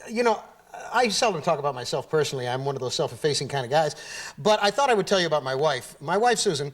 you know, I seldom talk about myself personally. I'm one of those self-effacing kind of guys. But I thought I would tell you about my wife. My wife, Susan,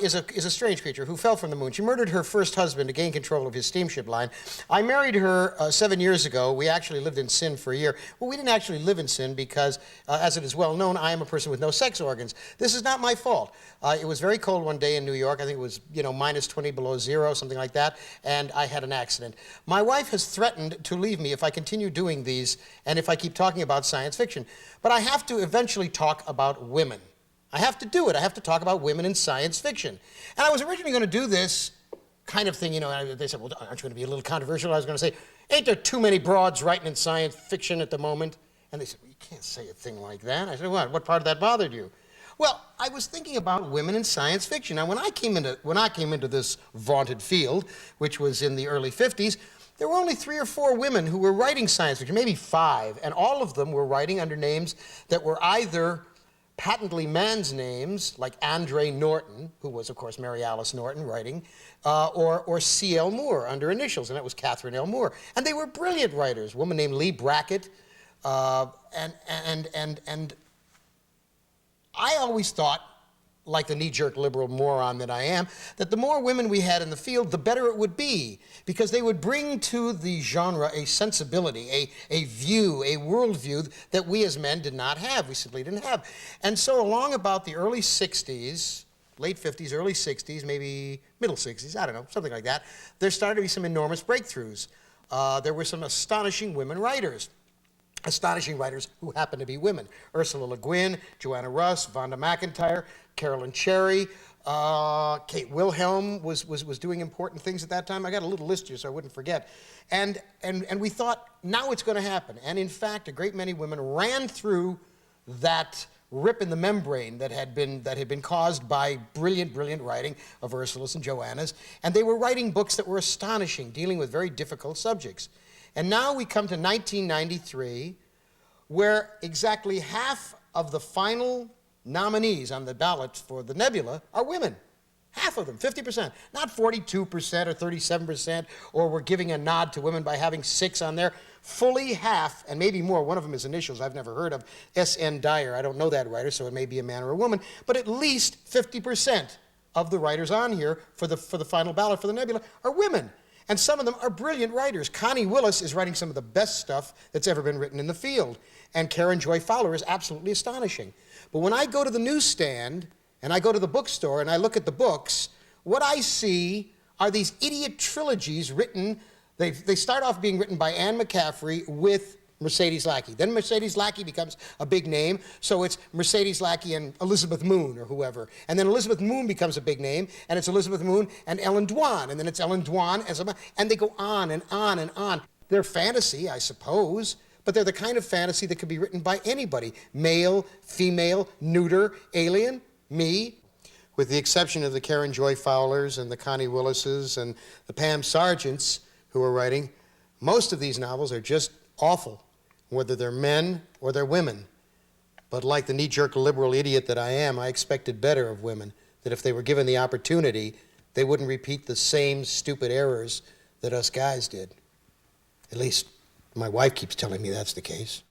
is a strange creature who fell from the moon. She murdered her first husband to gain control of his steamship line. I married her 7 years ago. We actually lived in sin for a year. Well, we didn't actually live in sin because, as it is well known, I am a person with no sex organs. This is not my fault. It was very cold one day in New York. I think it was, minus 20 below zero, something like that, and I had an accident. My wife has threatened to leave me if I continue doing these and if I keep talking about science fiction. But I have to eventually talk about women. I have to do it. I have to talk about women in science fiction. And I was originally going to do this kind of thing, they said, well, aren't you going to be a little controversial? I was going to say, ain't there too many broads writing in science fiction at the moment? And they said, well, you can't say a thing like that. I said, what part of that bothered you? Well, I was thinking about women in science fiction. Now, when I came into this vaunted field, which was in the early 50s, there were only 3 or 4 women who were writing science fiction, maybe 5, and all of them were writing under names that were either patently man's names, like Andre Norton, who was, of course, Mary Alice Norton writing, or C.L. Moore under initials, and that was Catherine L. Moore. And they were brilliant writers. A woman named Lee Brackett, and I always thought, like the knee-jerk liberal moron that I am, that the more women we had in the field, the better it would be, because they would bring to the genre a sensibility, a view, a worldview that we as men did not have. We simply didn't have. And so along about the early 60s, late 50s, early 60s, maybe middle 60s, I don't know, something like that, there started to be some enormous breakthroughs. There were some astonishing women writers. Astonishing writers who happened to be women. Ursula Le Guin, Joanna Russ, Vonda McIntyre, Carolyn Cherry, Kate Wilhelm was doing important things at that time. I got a little list here so I wouldn't forget. And we thought, now it's going to happen. And in fact, a great many women ran through that rip in the membrane that had been caused by brilliant writing of Ursula's and Joanna's. And they were writing books that were astonishing, dealing with very difficult subjects. And now we come to 1993, where exactly half of the final nominees on the ballot for the Nebula are women. Half of them, 50%. Not 42% or 37%, or we're giving a nod to women by having 6 on there. Fully half, and maybe more. One of them is initials I've never heard of, S.N. Dyer. I don't know that writer, so it may be a man or a woman. But at least 50% of the writers on here for the final ballot for the Nebula are women. And some of them are brilliant writers. Connie Willis is writing some of the best stuff that's ever been written in the field. And Karen Joy Fowler is absolutely astonishing. But when I go to the newsstand, and I go to the bookstore, and I look at the books, what I see are these idiot trilogies written. They start off being written by Anne McCaffrey with Mercedes Lackey. Then Mercedes Lackey becomes a big name, so it's Mercedes Lackey and Elizabeth Moon or whoever. And then Elizabeth Moon becomes a big name, and it's Elizabeth Moon and Ellen Dwan, and then it's Ellen Dwan, and they go on and on and on. They're fantasy, I suppose, but they're the kind of fantasy that could be written by anybody. Male, female, neuter, alien, me. With the exception of the Karen Joy Fowlers and the Connie Willises and the Pam Sargents who are writing, most of these novels are just awful, whether they're men or they're women. But like the knee-jerk liberal idiot that I am, I expected better of women, that if they were given the opportunity, they wouldn't repeat the same stupid errors that us guys did. At least my wife keeps telling me that's the case.